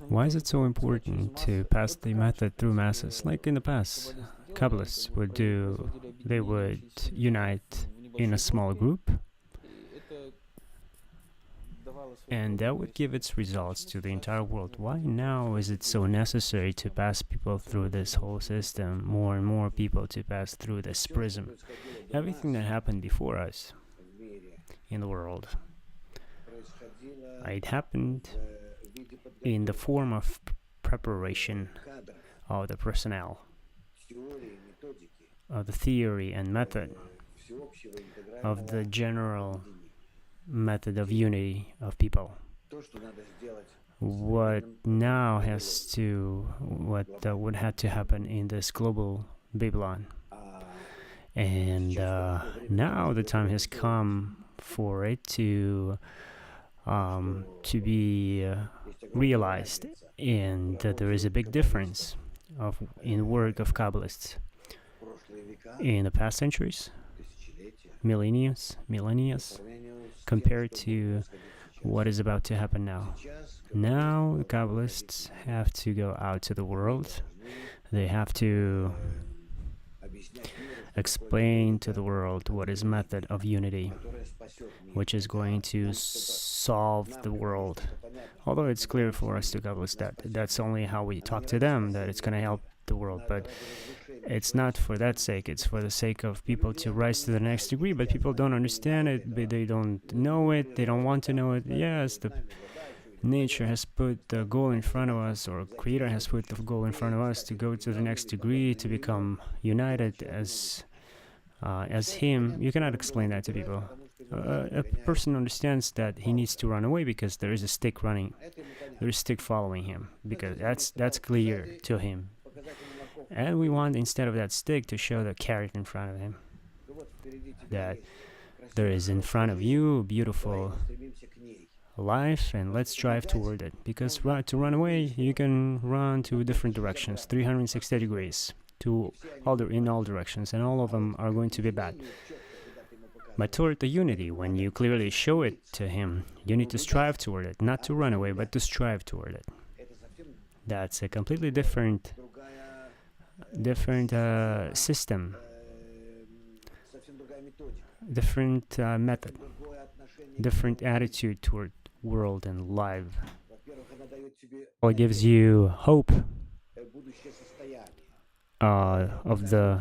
Why is it so important to pass the method through masses? Like in the past, Kabbalists would do, they would unite in a small group, and that would give its results to the entire world. Why now is it so necessary to pass people through this whole system, more and more people to pass through this prism? Everything that happened before us in the world, it happened in the form of preparation of the personnel, of the theory and method, of the general method of unity of people. What now has to, what would have to happen in this global Babylon. And now the time has come for it to be realized, and that there is a big difference in work of Kabbalists in the past centuries, millennia, compared to what is about to happen now. Now the Kabbalists have to go out to the world. They have to explain to the world what is method of unity, which is going to solve the world. Although it's clear for us to Kabbalists that that's only how we talk to them, that it's going to help the world, but it's not for that sake. It's for the sake of people to rise to the next degree, but people don't understand it, but they don't know it, they don't want to know it. Yes, the nature has put the goal in front of us, or Creator has put the goal in front of us to go to the next degree, to become united as Him. You cannot explain that to people. A person understands that he needs to run away because there is a stick running, there is a stick following him, because that's clear to him. And we want, instead of that stick, to show the carrot in front of him, that there is in front of you a beautiful life, and let's drive toward it. Because to run away, you can run to different directions, 360 degrees, in all directions, and all of them are going to be bad. But toward the unity, when you clearly show it to him, you need to strive toward it, not to run away, but to strive toward it. That's a completely different system, different method, different attitude toward world and life. It gives you hope of the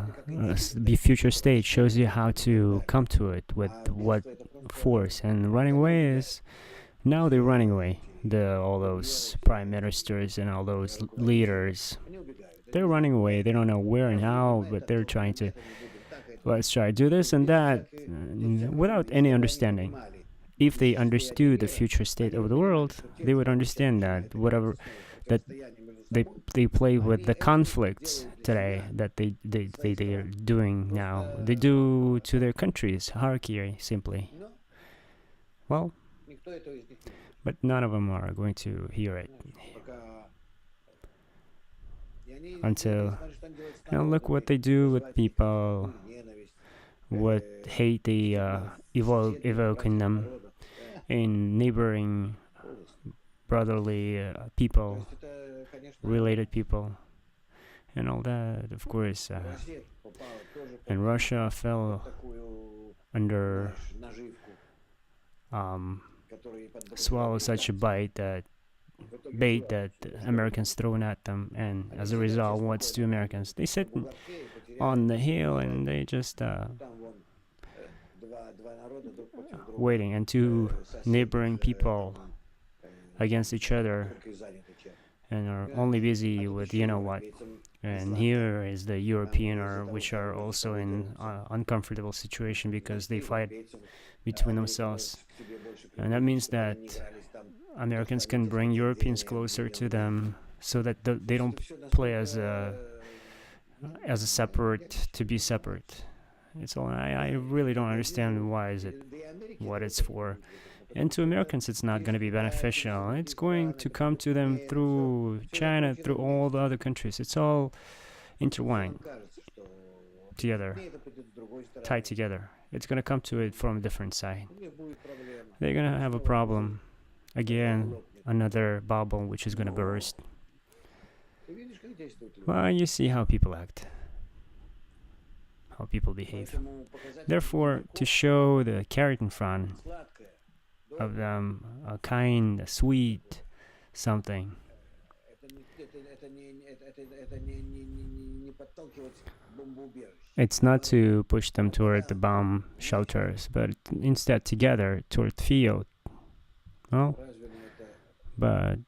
future state, shows you how to come to it, with what force. And running away is, now they're running away. All those prime ministers and all those leaders, they're running away. They don't know where and how, but they're trying to, let's try to do this and that, without any understanding. If they understood the future state of the world, they would understand that whatever that they play with the conflicts today, that they are doing now, they do to their countries, hierarchy simply. Well, but none of them are going to hear it. Until, look what they do with people, what hate they evoke in them, in neighboring brotherly people, related people, and all that, of course. And Russia fell under, swallow such a bait that Americans thrown at them, and as a result, what's to Americans? They sit on the hill and they just waiting, and two neighboring people against each other, and are only busy with you know what. And here is the European, which are also in uncomfortable situation because they fight between themselves, and that means that Americans can bring Europeans closer to them, so that they don't play as a separate, to be separate. It's all. I really don't understand why is it, what it's for. And to Americans, it's not going to be beneficial. It's going to come to them through China, through all the other countries. It's all intertwined together, tied together. It's going to come to it from a different side. They're going to have a problem again another bubble which is going to burst. Well, you see how people act, how people behave. Therefore, to show the carrot in front of them, a kind, a sweet something, it's not to push them toward the bomb shelters, but instead together toward the field. Well, but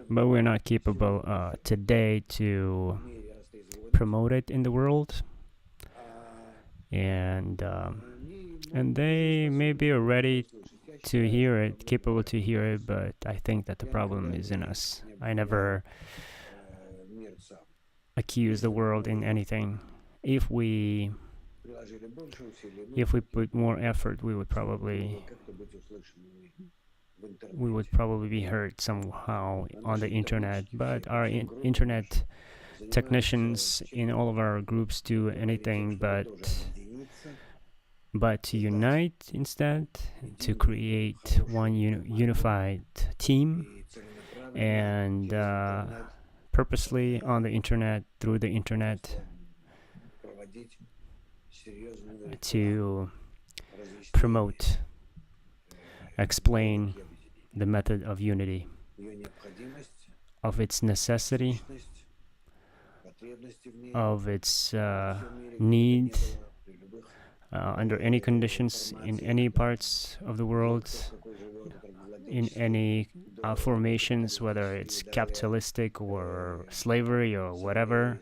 we're not capable today to promote it in the world, and they maybe are ready to hear it, capable to hear it, but I think that the problem is in us. I never accuse the world in anything. If we put more effort, we would probably be heard somehow on the internet. But our internet technicians in all of our groups do anything but to unite instead, to create one unified team, and purposely on the internet, through the internet, to promote, explain the method of unity, of its necessity, of its need under any conditions, in any parts of the world, in any formations, whether it's capitalistic or slavery or whatever,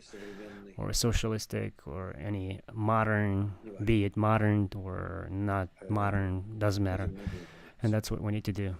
or socialistic or any modern, be it modern or not modern, doesn't matter. And that's what we need to do.